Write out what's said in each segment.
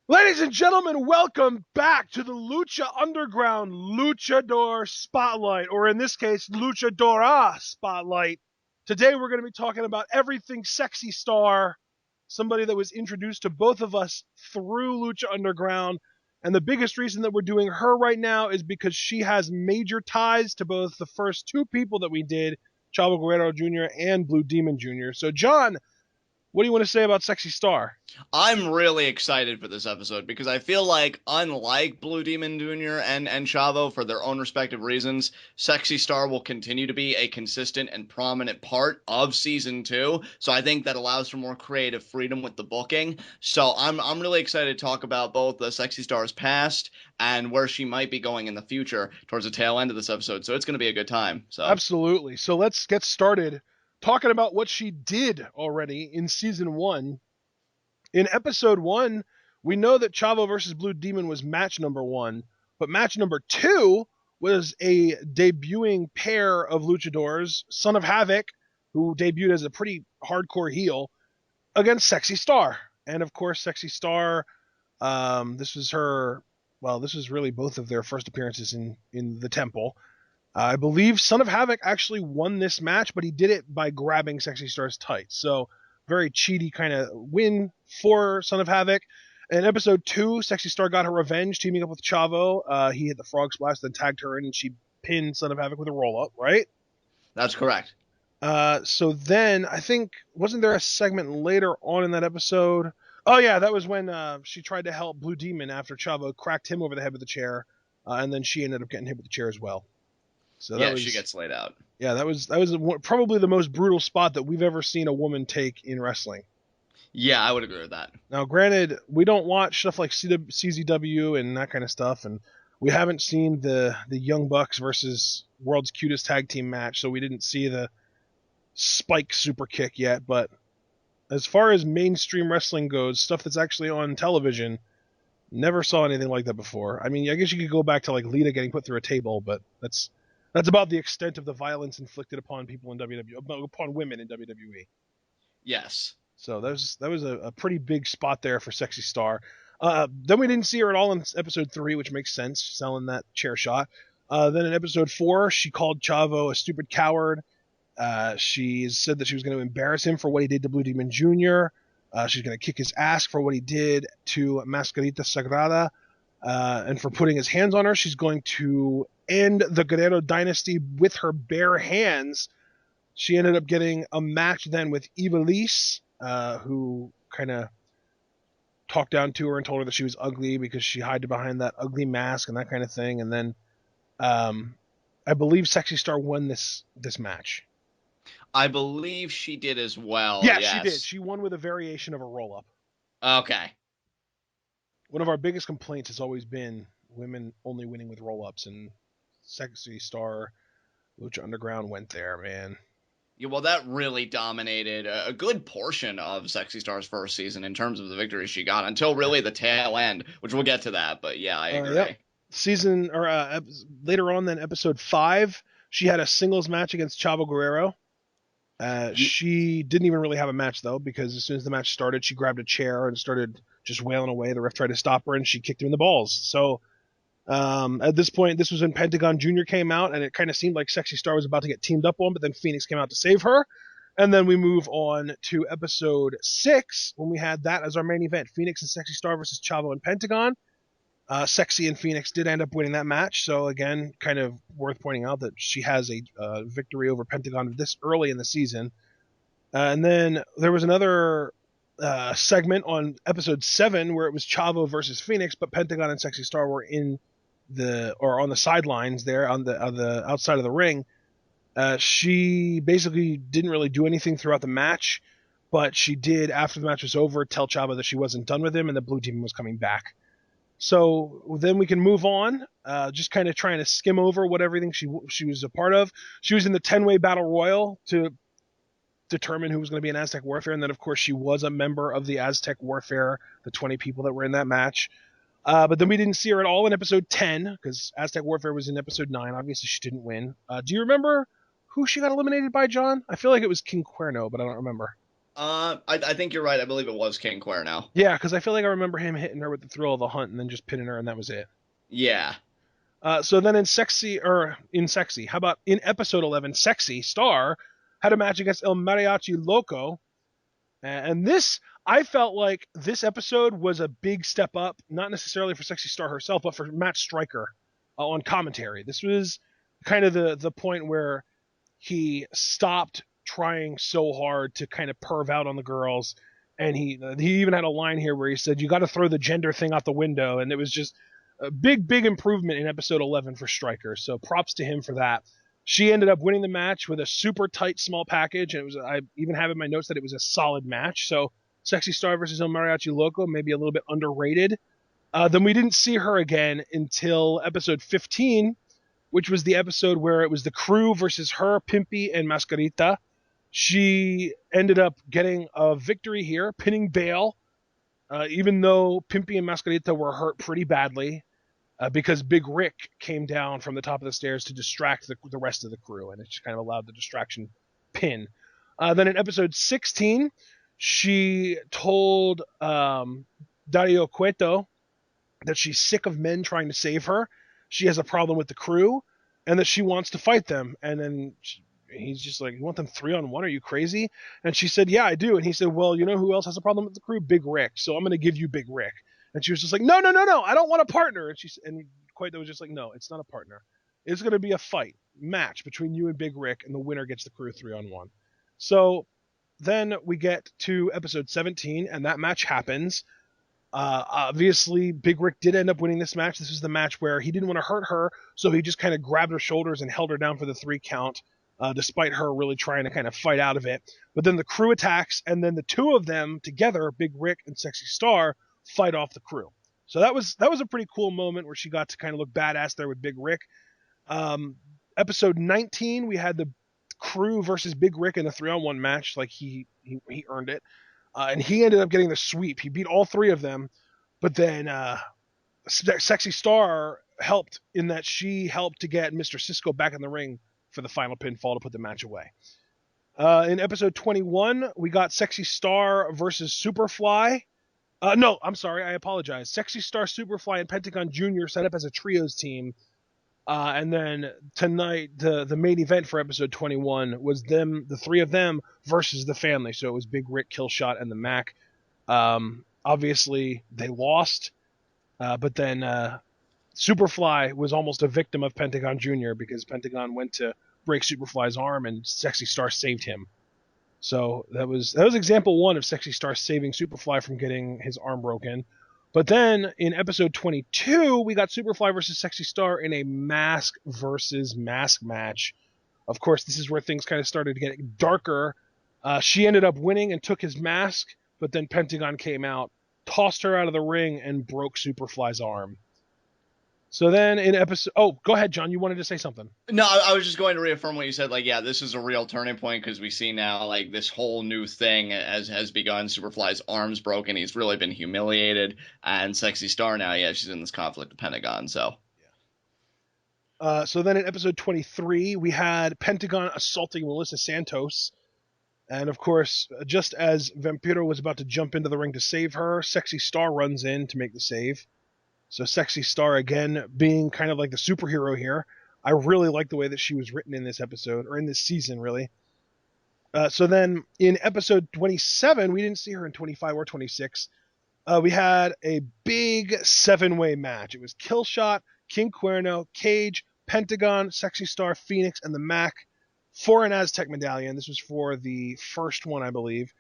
Ladies and gentlemen, welcome back to the Lucha Underground Luchador Spotlight, or in this case, Luchadora Spotlight. Today we're going to be talking about everything Sexy Star, somebody that was introduced to both of us through Lucha Underground. And the biggest reason that we're doing her right now is because she has major ties to both the first two people that we did, Chavo Guerrero Jr. and Blue Demon Jr. So, John, what do you want to say about Sexy Star? I'm really excited for this episode because I feel like, unlike Blue Demon Jr. and Chavo, for their own respective reasons, Sexy Star will continue to be a consistent and prominent part of season two. So I think that allows for more creative freedom with the booking. So I'm really excited to talk about both the Sexy Star's past and where she might be going in the future towards the tail end of this episode. So it's going to be a good time. So Absolutely. So let's get started talking about what she did already in season one. In episode one, we know that Chavo versus Blue Demon was match number one, but match number two was a debuting pair of luchadors, Son of Havoc, who debuted as a pretty hardcore heel, against Sexy Star. And of course, Sexy Star, this was her, well, this was really both of their first appearances in the temple. I believe Son of Havoc actually won this match, but he did it by grabbing Sexy Star's tights. So very cheaty kind of win for Son of Havoc. In episode 2, Sexy Star got her revenge, teaming up with Chavo. He hit the frog splash, then tagged her in, and she pinned Son of Havoc with a roll-up, right? that's correct. So then, I think, wasn't there a segment later on in that episode? Oh, yeah, that was when she tried to help Blue Demon after Chavo cracked him over the head with a chair, and then she ended up getting hit with the chair as well. So that Yeah, she was gets laid out. yeah, that was probably the most brutal spot that we've ever seen a woman take in wrestling. Yeah, I would agree with that. Now, granted, we don't watch stuff like CZW and that kind of stuff, and we haven't seen the Young Bucks versus World's Cutest Tag Team match, so we didn't see the Spike super kick yet. But as far as mainstream wrestling goes, stuff that's actually on television, never saw anything like that before. I mean, I guess you could go back to like Lita getting put through a table, but that's about the extent of the violence inflicted upon people in WWE, upon women in WWE. Yes. So that was a pretty big spot there for Sexy Star. Then we didn't see her at all in episode 3, which makes sense, selling that chair shot. Then in episode 4, she called Chavo a stupid coward. She said that she was going to embarrass him for what he did to Blue Demon Jr. She's going to kick his ass for what he did to Mascarita Sagrada. And for putting his hands on her, she's going to end the Guerrero dynasty with her bare hands. She ended up getting a match then with Ivelisse, who kind of talked down to her and told her that she was ugly because she hid behind that ugly mask and that kind of thing. And then I believe Sexy Star won this match. I believe she did as well, Yeah, she did. yes. She won with a variation of a roll up. Okay. One of our biggest complaints has always been women only winning with roll ups, and Sexy Star Lucha Underground went there, man. Yeah, well, that really dominated a good portion of Sexy Star's first season in terms of the victories she got until really the tail end, which we'll get to that, but yeah, I Yep. agree. Season or later on, then episode 5, she had a singles match against Chavo Guerrero. Ye- She didn't even really have a match though, because as soon as the match started, she grabbed a chair and started just wailing away. The ref tried to stop her, and she kicked him in the balls. So at this point, this was when Pentagon Jr. came out, and it kind of seemed like Sexy Star was about to get teamed up on, but then Phoenix came out to save her. And then we move on to episode 6, when we had that as our main event, Phoenix and Sexy Star versus Chavo and Pentagon. Sexy and Phoenix did end up winning that match, so again, kind of worth pointing out that she has a victory over Pentagon this early in the season. And then there was another segment on episode 7 where it was Chavo versus Phoenix, but Pentagon and Sexy Star were on the sidelines there on the outside of the ring. She basically didn't really do anything throughout the match, but she did, after the match was over, tell Chavo that she wasn't done with him and the Blue Demon was coming back. So then we can move on, just kind of trying to skim over what everything she was a part of. She was in the 10-way battle royal to determine who was going to be in Aztec Warfare, and then of course she was a member of the Aztec Warfare, the 20 people that were in that match. But then we didn't see her at all in episode 10, because Aztec Warfare was in episode 9. Obviously she didn't win. Do you remember who she got eliminated by, John? I feel like it was King Cuerno, but I don't remember. I think you're right. I believe it was King Cuerno. Yeah, because I feel like I remember him hitting her with the thrill of the hunt and then just pinning her, and that was it. Yeah. So then how about in episode 11, Sexy Star had a match against El Mariachi Loco. And this, I felt like this episode was a big step up, not necessarily for Sexy Star herself, but for Matt Stryker on commentary. This was kind of the point where he stopped trying so hard to kind of perv out on the girls. And he even had a line here where he said, "You got to throw the gender thing out the window." And it was just a big improvement in episode 11 for Stryker. So props to him for that. She ended up winning the match with a super tight small package, and it was, I even have in my notes that it was a solid match. So Sexy Star versus El Mariachi Loco, maybe a little bit underrated. Then we didn't see her again until episode 15, which was the episode where it was the crew versus her, Pimpy, and Mascarita. She ended up getting a victory here, pinning Bale, even though Pimpy and Mascarita were hurt pretty badly. Because Big Rick came down from the top of the stairs to distract the rest of the crew, and it just kind of allowed the distraction pin. Then in episode 16, she told Dario Cueto that she's sick of men trying to save her. She has a problem with the crew, and that she wants to fight them. And then he's just like, "You want them 3-on-1? Are you crazy?" And she said, "Yeah, I do." And he said, "Well, you know who else has a problem with the crew? Big Rick. So I'm going to give you Big Rick." And she was just like, "No, I don't want a partner." And Cueto was just like, "No, it's not a partner. It's going to be a fight match between you and Big Rick, and the winner gets the crew 3-on-1." So then we get to episode 17, and that match happens. Obviously, Big Rick did end up winning this match. This is the match where he didn't want to hurt her, so he just kind of grabbed her shoulders and held her down for the 3 count, despite her really trying to kind of fight out of it. But then the crew attacks, and then the two of them together, Big Rick and Sexy Star, fight off the crew. So that was a pretty cool moment where she got to kind of look badass there with Big Rick. Episode 19, we had the crew versus Big Rick in a 3-on-1 match. Like he earned it. And he ended up getting the sweep. He beat all 3 of them, but then Sexy Star helped in that she helped to get Mr. Cisco back in the ring for the final pinfall to put the match away. In episode 21, we got Sexy Star versus Superfly. No, I'm sorry, I apologize. Sexy Star, Superfly, and Pentagon Jr. set up as a trios team. And then tonight, the main event for episode 21 was the 3 of them versus the family. So it was Big Rick, Killshot, and the Mac. Obviously, they lost, but then Superfly was almost a victim of Pentagon Jr. because Pentagon went to break Superfly's arm, and Sexy Star saved him. So that was example 1 of Sexy Star saving Superfly from getting his arm broken. But then in episode 22, we got Superfly versus Sexy Star in a mask versus mask match. Of course, this is where things kind of started to get darker. She ended up winning and took his mask, but then Pentagon came out, tossed her out of the ring, and broke Superfly's arm. So then in episode... Oh, go ahead, John. You wanted to say something. No, I was just going to reaffirm what you said. Like, yeah, this is a real turning point because we see now, like, this whole new thing has begun. Superfly's arm's broken. He's really been humiliated. And Sexy Star now, yeah, she's in this conflict with Pentagon, so. So then in episode 23, we had Pentagon assaulting Melissa Santos. And of course, just as Vampiro was about to jump into the ring to save her, Sexy Star runs in to make the save. So Sexy Star, again, being kind of like the superhero here. I really like the way that she was written in this episode, or in this season, really. So then in episode 27, we didn't see her in 25 or 26. We had a big 7-way match. It was Killshot, King Cuerno, Cage, Pentagon, Sexy Star, Phoenix, and the Mac for an Aztec medallion. This was for the first one, I believe.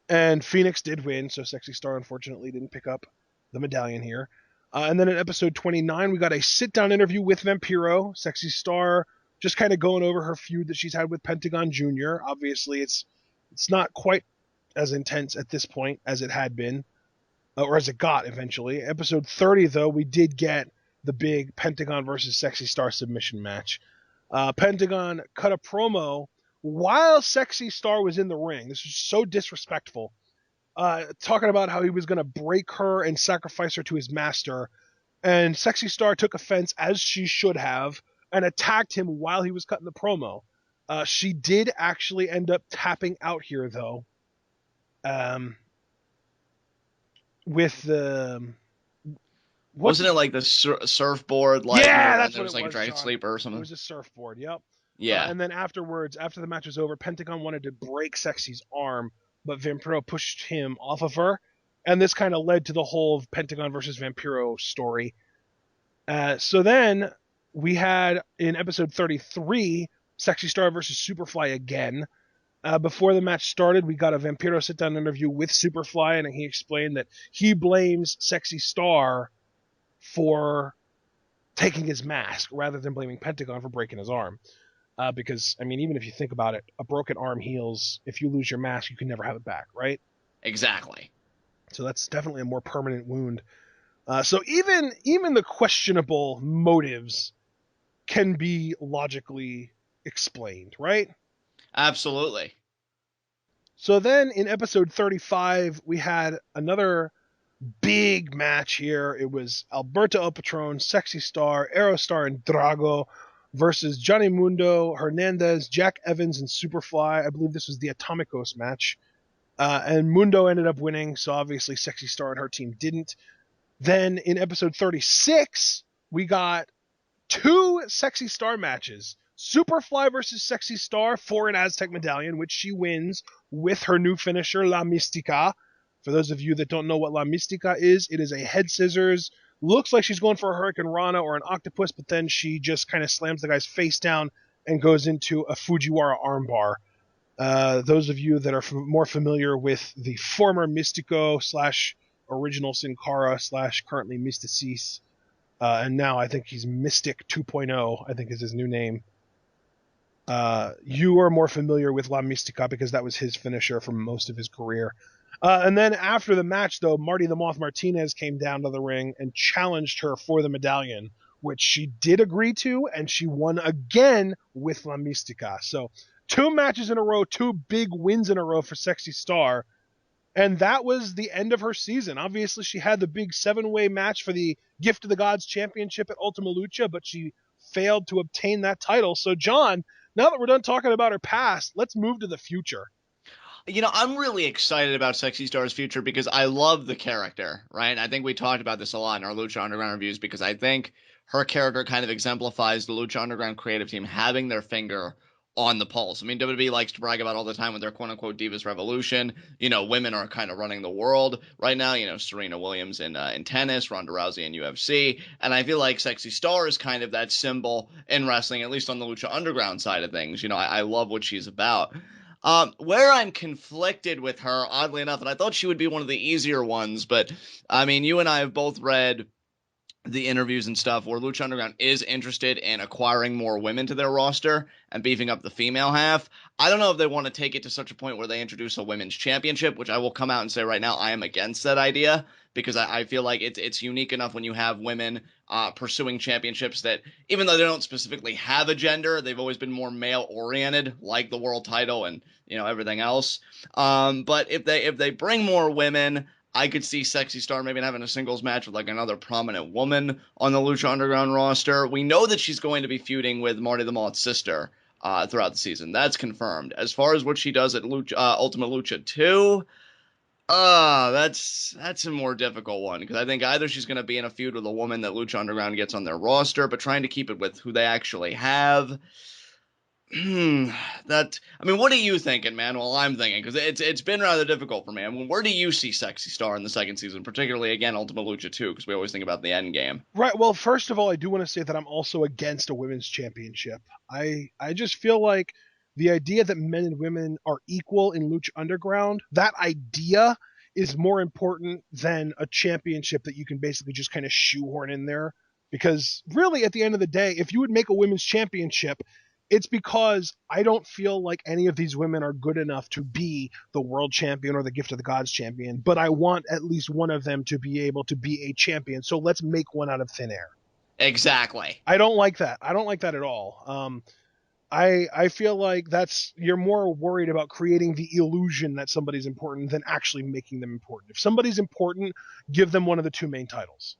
And Phoenix did win, so Sexy Star unfortunately didn't pick up the medallion here. And then in episode 29, we got a sit-down interview with Vampiro. Sexy Star just kind of going over her feud that she's had with Pentagon Jr. Obviously, it's not quite as intense at this point as it had been, or as it got eventually. Episode 30, though, we did get the big Pentagon versus Sexy Star submission match. Pentagon cut a promo while Sexy Star was in the ring. This was so disrespectful. Talking about how he was going to break her and sacrifice her to his master. And Sexy Star took offense, as she should have, and attacked him while he was cutting the promo. She did actually end up tapping out here, though. um, with the what's Wasn't his it like the surfboard, like yeah, move, and that's there what was it like a was, dragon Sean. sleeper or It something? was a surfboard. Yep. Yeah, And then afterwards, after the match was over, Pentagon wanted to break Sexy's arm, but Vampiro pushed him off of her, and this kind of led to the whole Pentagon versus Vampiro story. So then we had in episode 33, Sexy Star versus Superfly again. Before the match started, we got a Vampiro sit-down interview with Superfly, and he explained that he blames Sexy Star for taking his mask rather than blaming Pentagon for breaking his arm. Because, I mean, even if you think about it, a broken arm heals. If you lose your mask, you can never have it back, right? exactly. So that's definitely a more permanent wound. So even the questionable motives can be logically explained, right? Absolutely. So then in episode 35, we had another big match here. It was Alberto El Patron, Sexy Star, Aerostar, and Drago versus Johnny Mundo, Hernandez, Jack Evans, and Superfly. I believe this was the Atomicos match. And Mundo ended up winning, so obviously Sexy Star and her team didn't. Then in episode 36, we got two Sexy Star matches. Superfly versus Sexy Star for an Aztec medallion, which she wins with her new finisher, La Mistica. For those of you that don't know what La Mistica is, it is a head scissors. Looks like she's going for a Hurricane Rana or an octopus, but then she just kind of slams the guy's face down and goes into a Fujiwara armbar. Those of you that are more familiar with the former Mystico slash original Sin Cara slash currently Mysticis, and now I think he's Mystic 2.0, I think is his new name. You are more familiar with La Mistica because that was his finisher for most of his career. And then after the match, though, Marty the Moth Martinez came down to the ring and challenged her for the medallion, which she did agree to, and she won again with La Mistica. So 2 matches in a row, 2 big wins in a row for Sexy Star. And that was the end of her season. Obviously, she had the big 7-way match for the Gift of the Gods Championship at Ultima Lucha, but she failed to obtain that title. So, John, now that we're done talking about her past, let's move to the future. I'm really excited about Sexy Star's future because I love the character, right? I think we talked about this a lot in our Lucha Underground reviews because I think her character kind of exemplifies the Lucha Underground creative team having their finger on the pulse. I mean, WWE likes to brag about all the time with their quote unquote Divas Revolution. Women are kind of running the world right now. Serena Williams in tennis, Ronda Rousey in UFC. And I feel like Sexy Star is kind of that symbol in wrestling, at least on the Lucha Underground side of things. I love what she's about. Where I'm conflicted with her, oddly enough, and I thought she would be one of the easier ones, but I mean, you and I have both read the interviews and stuff where Lucha Underground is interested in acquiring more women to their roster and beefing up the female half. I don't know if they want to take it to such a point where they introduce a women's championship, which I will come out and say right now I am against that idea because I feel like it's unique enough when you have women pursuing championships that even though they don't specifically have a gender, they've always been more male oriented, like the world title and everything else. But if they bring more women, I could see Sexy Star maybe having a singles match with like another prominent woman on the Lucha Underground roster. We know that she's going to be feuding with Marty the Moth's sister throughout the season. That's confirmed. As far as what she does at Ultimate Lucha 2, that's a more difficult one because I think either she's going to be in a feud with a woman that Lucha Underground gets on their roster, but trying to keep it with who they actually have. What are you thinking, man? Well, I'm thinking because it's been rather difficult for me. I mean, where do you see Sexy Star in the second season, particularly again Ultima Lucha 2? Because we always think about the end game. Right. Well, first of all, I do want to say that I'm also against a women's championship. I just feel like the idea that men and women are equal in Lucha Underground, that idea is more important than a championship that you can basically just kind of shoehorn in there. Because really, at the end of the day, if you would make a women's championship, it's because I don't feel like any of these women are good enough to be the world champion or the Gift of the Gods champion, but I want at least one of them to be able to be a champion. So let's make one out of thin air. Exactly. I don't like that. I don't like that at all. I feel like you're more worried about creating the illusion that somebody's important than actually making them important. If somebody's important, give them one of the 2 main titles.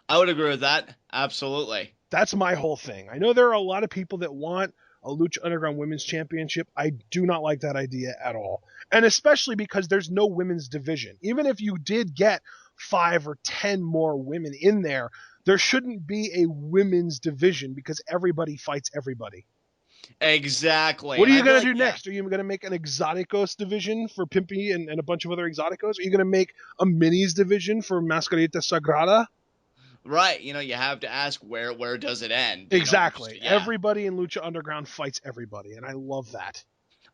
I would agree with that. Absolutely. That's my whole thing. I know there are a lot of people that want a Lucha Underground Women's Championship, I do not like that idea at all. And especially because there's no women's division. Even if you did get 5 or 10 more women in there, there shouldn't be a women's division because everybody fights everybody. Exactly. What are And you I feel going to like, do yeah, next? Are you going to make an Exoticos division for Pimpy and a bunch of other Exoticos? Are you going to make a minis division for Mascarita Sagrada? right. You have to ask where does it end? Exactly. Yeah. Everybody in Lucha Underground fights everybody, and I love that.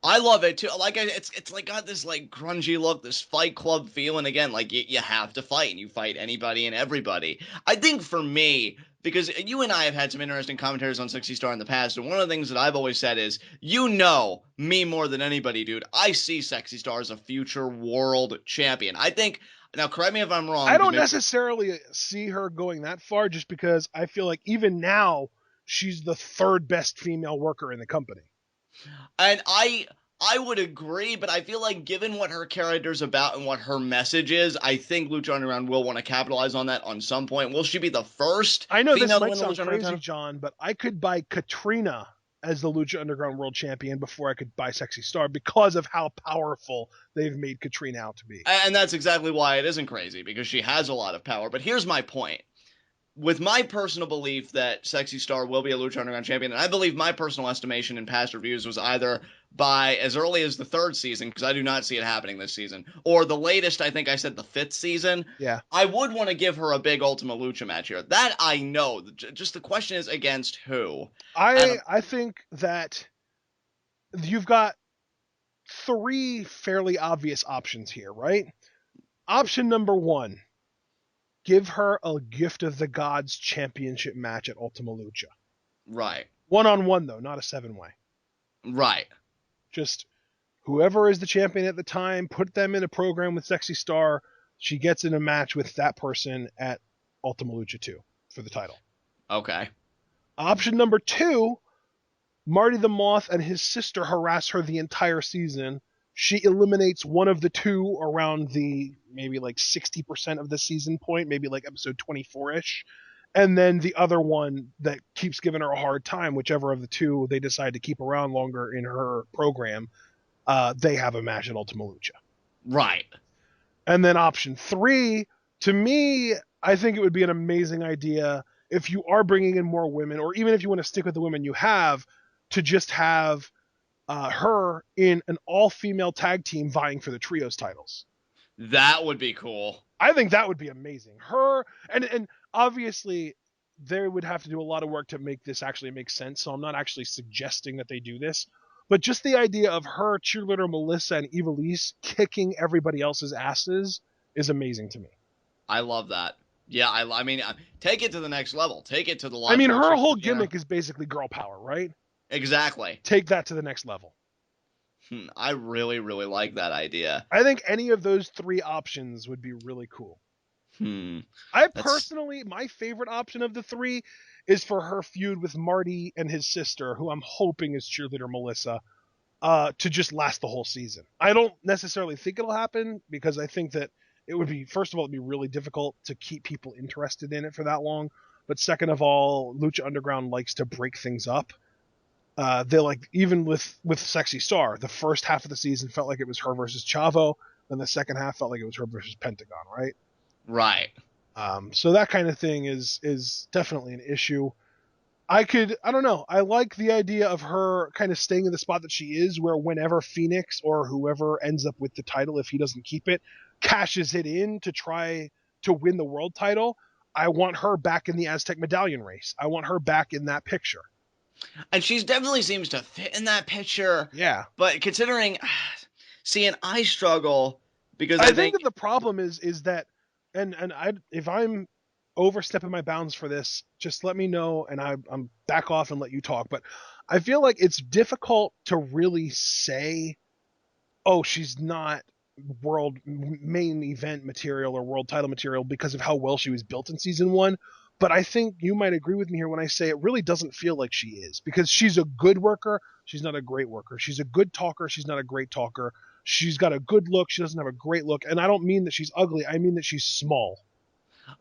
I love it too. Like it's like got this like grungy look, this Fight Club feeling again. Like you have to fight, and you fight anybody and everybody. I think for me, because you and I have had some interesting commentaries on 60 Star in the past, and one of the things that I've always said is, me more than anybody, dude. I see Sexy Star as a future world champion. I think. Now, correct me if I'm wrong. I Because don't maybe necessarily see her going that far just because I feel like even now she's the third best female worker in the company. And I would agree, but I feel like given what her character's about and what her message is, I think Lucha Underground will want to capitalize on that on some point. Will she be the first I know this female to might win the sound Lucha Underground crazy, title? John, but I could buy Katrina as the Lucha Underground World Champion before I could buy Sexy Star because of how powerful they've made Katrina out to be. And that's exactly why it isn't crazy, because she has a lot of power. But here's my point. With my personal belief that Sexy Star will be a Lucha Underground champion, and I believe my personal estimation in past reviews was either by as early as the 3rd season, because I do not see it happening this season, or the latest, I think I said the 5th season. Yeah. I would want to give her a big Ultima Lucha match here. That I know. Just the question is against who. And I think that you've got 3 fairly obvious options here, right? Option number 1, give her a Gift of the Gods championship match at Ultima Lucha. right, 1-on-1 though, not a 7-way. right. Just whoever is the champion at the time, put them in a program with Sexy Star. She gets in a match with that person at Ultima Lucha 2 for the title. Okay. Option number 2, Marty the Moth and his sister harass her the entire season. She eliminates one of the 2 around the maybe like 60% of the season point, maybe like episode 24-ish. And then the other one that keeps giving her a hard time, whichever of the 2 they decide to keep around longer in her program, they have a match at Ultima Lucha. Right. And then option 3, to me, I think it would be an amazing idea if you are bringing in more women, or even if you want to stick with the women you have, to just have her in an all-female tag team vying for the trios titles. That would be cool. I think that would be amazing. Her and obviously they would have to do a lot of work to make this actually make sense. So I'm not actually suggesting that they do this, but just the idea of her, cheerleader Melissa, and Evilise kicking everybody else's asses is amazing to me. I love that. Yeah, I mean, take it to the next level. Take it to the I mean, logical her whole gimmick is basically girl power, right? Exactly. Take that to the next level. I really, really like that idea. I think any of those 3 options would be really cool. Personally, my favorite option of the 3 is for her feud with Marty and his sister, who I'm hoping is cheerleader Melissa, to just last the whole season. I don't necessarily think it'll happen because I think that it would be, first of all, it'd be really difficult to keep people interested in it for that long. But second of all, Lucha Underground likes to break things up. They like, even with Sexy Star, the first half of the season felt like it was her versus Chavo, and the second half felt like it was her versus Pentagon, right? Right. So that kind of thing is definitely an issue. I don't know. I like the idea of her kind of staying in the spot that she is, where whenever Phoenix or whoever ends up with the title, if he doesn't keep it, cashes it in to try to win the world title, I want her back in the Aztec medallion race. I want her back in that picture. And she definitely seems to fit in that picture. Yeah. But considering, and I struggle because I think that the problem is that, and if I'm overstepping my bounds for this, just let me know and I'm back off and let you talk. But I feel like it's difficult to really say, oh, she's not world main event material or world title material because of how well she was built in season 1. But I think you might agree with me here when I say it really doesn't feel like she is, because she's a good worker. She's not a great worker. She's a good talker. She's not a great talker. She's got a good look. She doesn't have a great look. And I don't mean that she's ugly. I mean that she's small.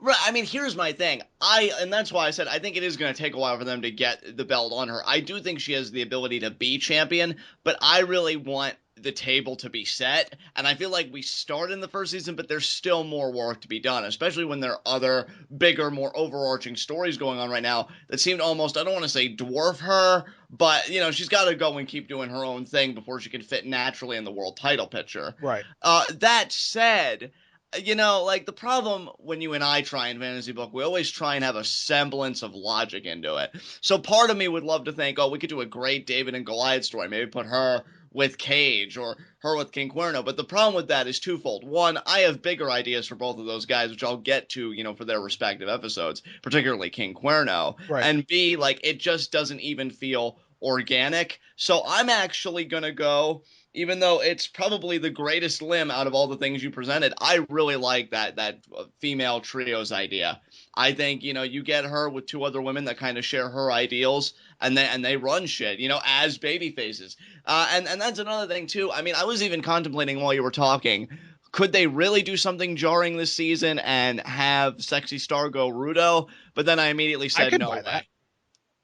Right. I mean, here's my thing. And that's why I said I think it is going to take a while for them to get the belt on her. I do think she has the ability to be champion, but I really want the table to be set. And I feel like we start in the first season, but there's still more work to be done, especially when there are other bigger, more overarching stories going on right now that seem to almost, I don't want to say dwarf her, but, she's got to go and keep doing her own thing before she can fit naturally in the world title picture. Right. That said, like the problem when you and I try in fantasy book, we always try and have a semblance of logic into it. So part of me would love to think, oh, we could do a great David and Goliath story. Maybe put her with Cage or her with King Cuerno. But the problem with that is twofold. One, I have bigger ideas for both of those guys, which I'll get to, for their respective episodes, particularly King Cuerno. Right. And B, like it just doesn't even feel organic. So I'm actually gonna go, even though it's probably the greatest limb out of all the things you presented, I really like that female trios idea. I think you get her with two other women that kind of share her ideals, and they run shit, as baby faces. And that's another thing too. I mean, I was even contemplating while you were talking. Could they really do something jarring this season and have Sexy Star go Rudo? But then I immediately I said could no buy that. way.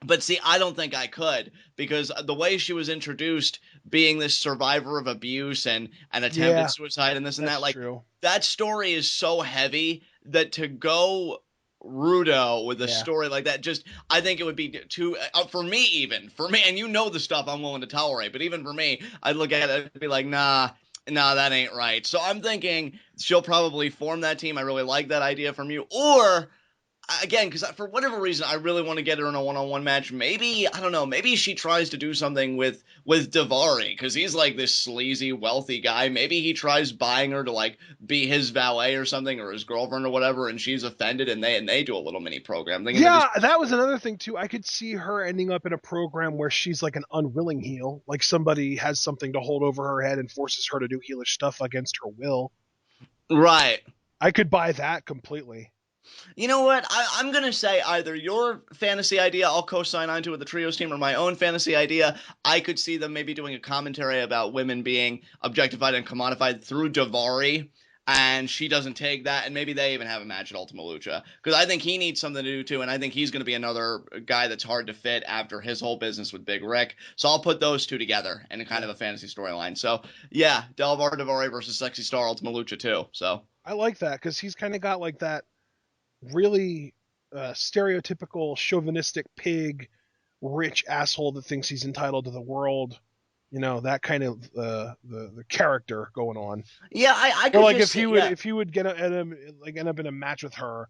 But see, I don't think I could because the way she was introduced, being this survivor of abuse and attempted Yeah, suicide and this and that, that's like true. that story is so heavy that to go Rudo with a Yeah. story like that, just I think it would be too for me, even for me, and the stuff I'm willing to tolerate, but even for me, I'd look at it and be like, nah, that ain't right. So I'm thinking she'll probably form that team. I really like that idea from you, or again, because for whatever reason, I really want to get her in a one-on-one match. Maybe I don't know. Maybe she tries to do something with Davari because he's like this sleazy, wealthy guy. Maybe he tries buying her to like be his valet or something, or his girlfriend or whatever, and she's offended, and they do a little mini program thing, and then Yeah, just that was another thing too. I could see her ending up in a program where she's like an unwilling heel, like somebody has something to hold over her head and forces her to do heelish stuff against her will. right. I could buy that completely. You know what? I'm going to say either your fantasy idea I'll co sign onto with the Trios team or my own fantasy idea. I could see them maybe doing a commentary about women being objectified and commodified through Davari. And she doesn't take that, and maybe they even have a match at Ultima Lucha because I think he needs something to do too, and I think he's going to be another guy that's hard to fit after his whole business with Big Rick. So I'll put those two together in a kind Yeah. of a fantasy storyline. So yeah, Delvar Davari versus Sexy Star Ultima Lucha too. So I like that because he's kind of got like that really stereotypical chauvinistic pig, rich asshole that thinks he's entitled to the world. That kind of the character going on. yeah, I Or could like just say yeah. if he would get end up in a match with her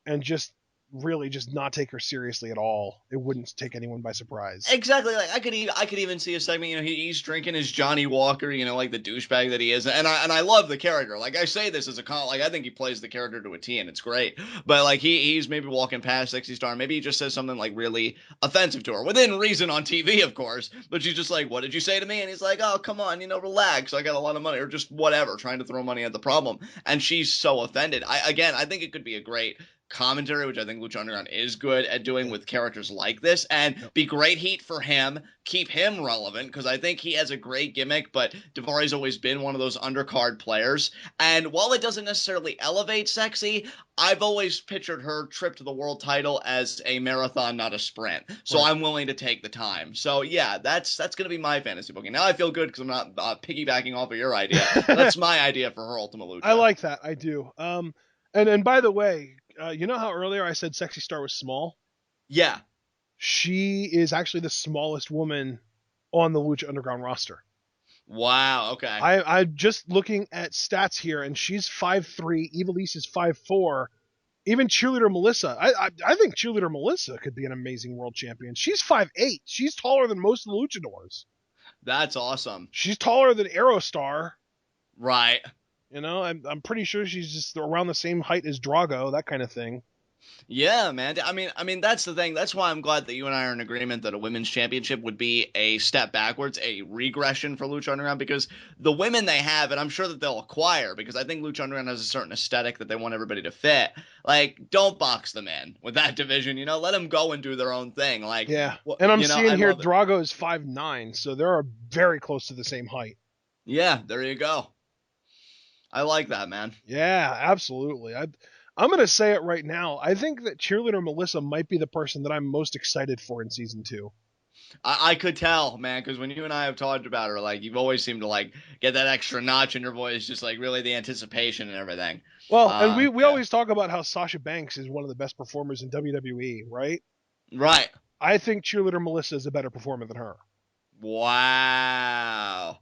and just really just not take her seriously at all, it wouldn't take anyone by surprise. Exactly. Like I could even see a segment. He's drinking his Johnny Walker. Like the douchebag that he is, and I love the character. Like I say this as a like I think he plays the character to a T, and it's great. But like he's maybe walking past Sexy Star, maybe he just says something like really offensive to her within reason on TV, of course. But she's just like, "What did you say to me?" And he's like, "Oh, come on, relax. I got a lot of money, or just whatever, trying to throw money at the problem." And she's so offended. I think it could be a great commentary, which I think Lucha Underground is good at doing Yeah. with characters like this, and Yep. be great heat for him, keep him relevant, because I think he has a great gimmick, but Davari's always been one of those undercard players. And while it doesn't necessarily elevate Sexy, I've always pictured her trip to the world title as a marathon, not a sprint. So Right. I'm willing to take the time. So yeah, that's going to be my fantasy booking. Now I feel good because I'm not piggybacking off of your idea. That's my idea for her Ultima I Lucha. like that. I do. And by the way, you know how earlier I said Sexy Star was small? Yeah. She is actually the smallest woman on the Lucha Underground roster. Wow. Okay. I'm just looking at stats here, and she's 5'3". Evilise is 5'4". Even cheerleader Melissa, I think cheerleader Melissa could be an amazing world champion. She's 5'8". She's taller than most of the luchadors. That's awesome. She's taller than Aerostar. Right. I'm pretty sure she's just around the same height as Drago, that kind of thing. Yeah, man. I mean, that's the thing. That's why I'm glad that you and I are in agreement that a women's championship would be a step backwards, a regression for Lucha Underground, because the women they have, and I'm sure that they'll acquire, because I think Lucha Underground has a certain aesthetic that they want everybody to fit. Like, don't box them in with that division. Let them go and do their own thing. Like, Yeah, and I'm seeing I here love it. Drago is 5'9", so they're very close to the same height. Yeah, there you go. I like that, man. Yeah, absolutely. I'm going to say it right now. I think that cheerleader Melissa might be the person that I'm most excited for in season 2. I could tell, man, because when you and I have talked about her, like you've always seemed to like get that extra notch in your voice, just like really the anticipation and everything. Well, and we Yeah, always talk about how Sasha Banks is one of the best performers in WWE, right? right. I think cheerleader Melissa is a better performer than her. Wow.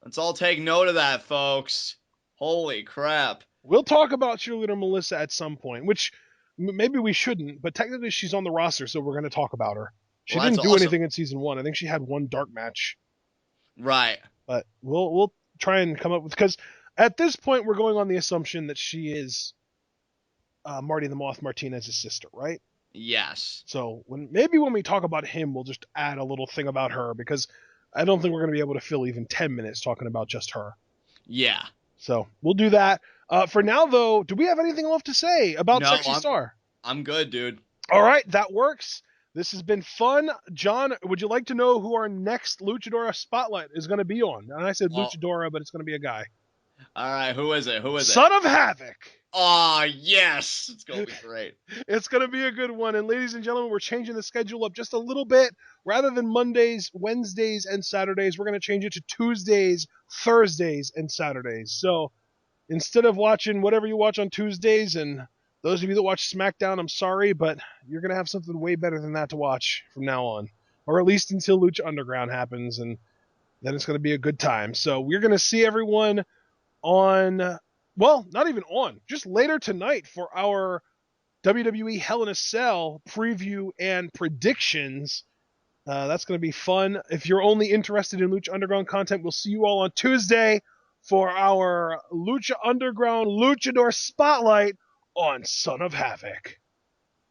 Let's all take note of that, folks. Holy crap. We'll talk about cheerleader Melissa at some point, which maybe we shouldn't, but technically she's on the roster, so we're going to talk about her. She Well, that's didn't do awesome. anything in season 1. I think she had one dark match, Right. but we'll try and come up with, because at this point we're going on the assumption that she is Marty the Moth Martinez's sister, right? Yes. So when we talk about him, we'll just add a little thing about her, because I don't think we're going to be able to fill even 10 minutes talking about just her. Yeah. So we'll do that. For now, though, do we have anything left to say about No, Sexy Star? I'm good, dude. All right, that works. This has been fun. John, would you like to know who our next Luchadora spotlight is going to be on? And I said Oh, Luchadora, but it's going to be a guy. all right. Who is it? Who is it? Son of Havoc. Oh, yes. It's going to be great. It's going to be a good one. And ladies and gentlemen, we're changing the schedule up just a little bit. Rather than Mondays, Wednesdays, and Saturdays, we're going to change it to Tuesdays, Thursdays, and Saturdays. So instead of watching whatever you watch on Tuesdays, and those of you that watch SmackDown, I'm sorry, but you're going to have something way better than that to watch from now on. Or at least until Lucha Underground happens, and then it's going to be a good time. So we're going to see everyone on, well, not even on, just later tonight for our WWE Hell in a Cell preview and predictions. That's going to be fun. If you're only interested in Lucha Underground content, we'll see you all on Tuesday for our Lucha Underground Luchador Spotlight on Son of Havoc.